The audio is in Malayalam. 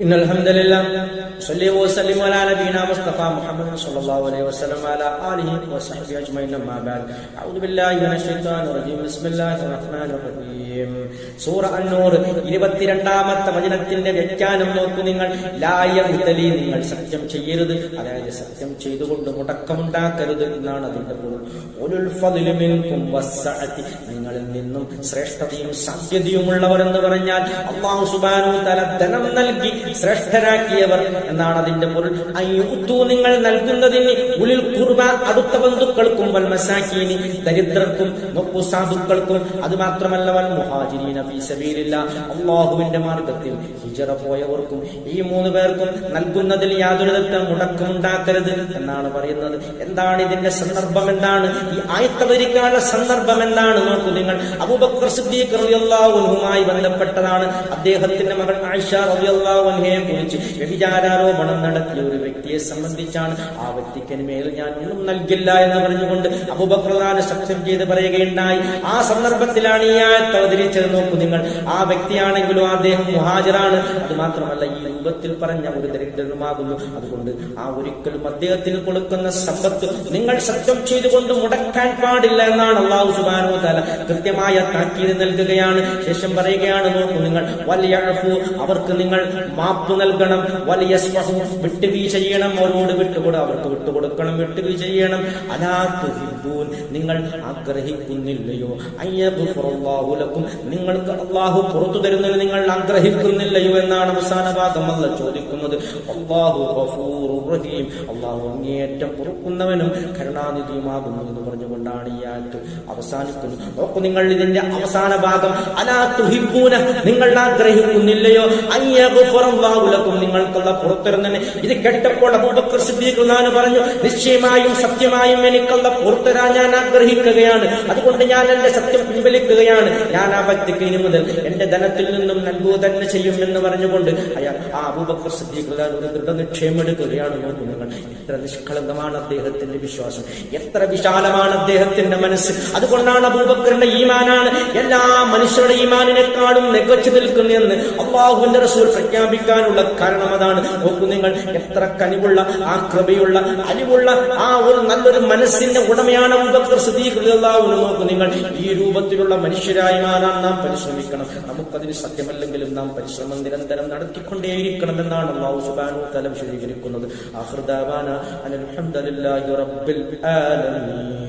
إن الحمد لله صلى وسلم على نبينا مصطفى محمد صلى الله عليه وسلم على آله وصحبه أجمعين أما بعد أعوذ بالله من الشيطان الرجيم بسم الله الرحمن الرحيم സൂറ അന്നൂർ 22ാമത്തെ വചനത്തിന്റെ വ്യാഖ്യാനം നോക്കൂ നിങ്ങൾ. ലായമുതലി, നിങ്ങൾ സത്യം ചെയ്യരുത്, അതായത് സത്യം ചെയ്തുകൊണ്ട് മുടക്കമുണ്ടാക്കരുത് എന്നാണ് അതിന്റെ പൊരുൾ. ഉലുൽ ഫദ്ലി മിൻകും വസ്സഅതി, നിങ്ങളിൽ നിന്നും ശ്രേഷ്ഠതയും സാധ്യതയുമുള്ളവർ എന്ന് പറഞ്ഞാൽ അല്ലാഹു സുബ്ഹാനഹു വ തആല ധനം നൽകി ശ്രേഷ്ഠരാക്കിയവർ എന്നാണ് അതിന്റെ പൊരുൾ. അയ്യൂതു, നിങ്ങൾ നൽകുന്നതിന് ഉലിൽ ഖുർബ, അടുത്ത ബന്ധുക്കൾക്കും, വൽ മസാകീനി, ദരിദ്രർക്കും, സാധുക്കൾക്കും, അത് മാത്രമല്ല വൽ മുഹാജിരീന ഫീ സബീലില്ലാഹ്, അല്ലാഹുവിന്റെ മാർഗത്തിൽ ഹിജ്റ പോയവർക്കും ഈ 3 പേർക്കും നൽകുന്നതിൽ യാതൊരു തരത്തിലും മുടക്കമുണ്ടാക്കരുത് എന്നാണ് പറയുന്നത്. എന്താണ് ഇതിന്റെ സന്ദർഭം? എന്താണ് ഈ ആയത്തവരിക്കാനുള്ള സന്ദർഭം? എന്താണ് നോക്കൂ നിങ്ങൾ. അബൂബക്കർ സിദ്ദീഖ് റളിയല്ലാഹു അൻഹുമായി ബന്ധപ്പെട്ടതാണ്. അദ്ദേഹത്തിന്റെ മകൾ ആയിഷ റളിയല്ലാഹു അൻഹയെ കുറിച്ച് വ്യഭിചാരോപണം നടത്തിയ ഒരു വ്യക്തിയെ സംബന്ധിച്ചാണ്. ആ വ്യക്തിക്ക് മേൽ ഞാൻ ഒന്നും നൽകില്ല എന്ന് പറഞ്ഞുകൊണ്ട് അബൂബക്കർ സത്യം ചെയ്ത് പറയുകയുണ്ടായി. ആ സന്ദർഭത്തിലാണ് ഈ ആയത്ത് അവതരിച്ചത്. നോക്കൂ നിങ്ങൾ, ആ വ്യക്തിയാണെങ്കിലും അദ്ദേഹം മുഹാജിറാണ്. അത് മാത്രമല്ല ഈ രൂപത്തിൽ പറഞ്ഞ ഒരു ദരിദ്രനുമാകുന്നു. അതുകൊണ്ട് ആ ഒരിക്കലും അദ്ദേഹത്തിന് കൊടുക്കുന്ന സമ്പത്ത് നിങ്ങൾ സത്യം ചെയ്തുകൊണ്ട് മുടക്കാൻ പാടില്ല എന്നാണ് അല്ലാഹു സുബ്ഹാനഹു വ തആല കൃത്യമായ താക്കീത് നൽകുകയാണ്. ശേഷം പറയുകയാണ്, നോക്കൂ നിങ്ങൾ, വൽയഅഫു, അവർക്ക് നിങ്ങൾ മാപ്പ് നൽകണം, വലിയസ്ഫഹു, വിട്ടുവീഴ്ച ചെയ്യണം, അവരോട് അവർക്ക് വിട്ടുകൊടുക്കണം, വിട്ടുവീഴ്ച ചെയ്യണം. അലാ തുഹിബ്ബൂൻ, നിങ്ങൾ ആഗ്രഹിക്കുന്നില്ലയോ, അയ്യഗ്ഫിറല്ലാഹു ലക്കും, നിങ്ങൾക്ക് അല്ലാഹു പുറത്തു തരുന്നതിന് നിങ്ങൾ ആഗ്രഹിക്കുന്നില്ലയോ എന്നാണ് അവസാന ഭാഗം അല്ലാഹു ചോദിക്കുന്നത്. അല്ലാഹു ഗഫൂറുർ റഹീം, അല്ലാഹു അങ്ങേയറ്റം പൊറുക്കുന്നവനും കരുണാനിധിയുമാകുന്നു എന്ന് പറഞ്ഞുകൊണ്ടാണ് ഈ ആയത്ത് അവസാനിക്കുന്നത്. നോക്കൂ നിങ്ങൾ, ഇതിന്റെ അവസാന ഭാഗം അലാ തുഹിബ്ബൂന, നിങ്ങൾ ആഗ്രഹിക്കുന്നില്ലയോ, അയ്യഗ്ഫിറല്ലാഹു ലക്കും, നിങ്ങൾക്കുള്ള പുറത്തുതരുന്നതിന്. ഇത് കേട്ടപ്പോൾ അബൂബക്കർ സിദ്ദീഖ് റളിയല്ലാഹു പറഞ്ഞു, നിശ്ചയമായും സത്യമായും എനിക്കുള്ള പുറത്തുതരാൻ ഞാൻ ആഗ്രഹിക്കുകയാണ്. അതുകൊണ്ട് ഞാൻ എന്റെ സത്യം പിൻവലിക്കുകയാണ്. ഞാൻ ആ വ്യക്തിക്ക് ഇനി മുതൽ എന്റെ ധനത്തിൽ നിന്നും നൽകുക തന്നെ ചെയ്യും എന്ന് പറഞ്ഞുകൊണ്ട് അയാൾ ആ അബൂബക്കർ സിദ്ദീഖ് റളിയല്ലാഹു ഒരു ദൃഢനിശ്ചയം എടുക്കുകയാണ്. നോക്കുന്നത് എത്ര നിഷ്കളങ്കമാണ് അദ്ദേഹത്തിന്റെ വിശ്വാസം, എത്ര വിശാലമാണ് അദ്ദേഹത്തിന്റെ മനസ്സ്. അതുകൊണ്ടാണ് അബൂബക്കറിന്റെ ഈമാനാണ് എല്ലാ മനുഷ്യരുടെ ഈമാനിനെക്കാളും മികച്ചു നിൽക്കുന്നതെന്ന് അല്ലാഹുവിന്റെ റസൂൽ പ്രഖ്യാപിക്കാനുള്ള കാരണം അതാണ്. നോക്കൂ നിങ്ങൾ, എത്ര കനിവുള്ള, ആ കൃപയുള്ള, അലിവുള്ള, ആ ഒരു നല്ലൊരു മനസ്സിന്റെ ഉടമയാണ് അബൂബക്കർ സിദ്ദീഖ് റളിയല്ലാഹു അൻഹു. നോക്കൂ നിങ്ങൾ, ഈ രൂപത്തിലുള്ള മനുഷ്യരായി മാറാൻ നാം പരിശ്രമിക്കണം. നമുക്കതിന് സത്യമല്ലെങ്കിലും നാം പരിശ്രമം നിരന്തരം നടത്തിക്കൊണ്ടേയിരിക്കണം എന്നാണ് അല്ലാഹു സുബ്ഹാനഹു വ തആല വിശദീകരിക്കുന്നത്. ആഖിറു ദഅവാനാ അൽഹംദുലില്ലാഹി റബ്ബിൽ ആലമീൻ.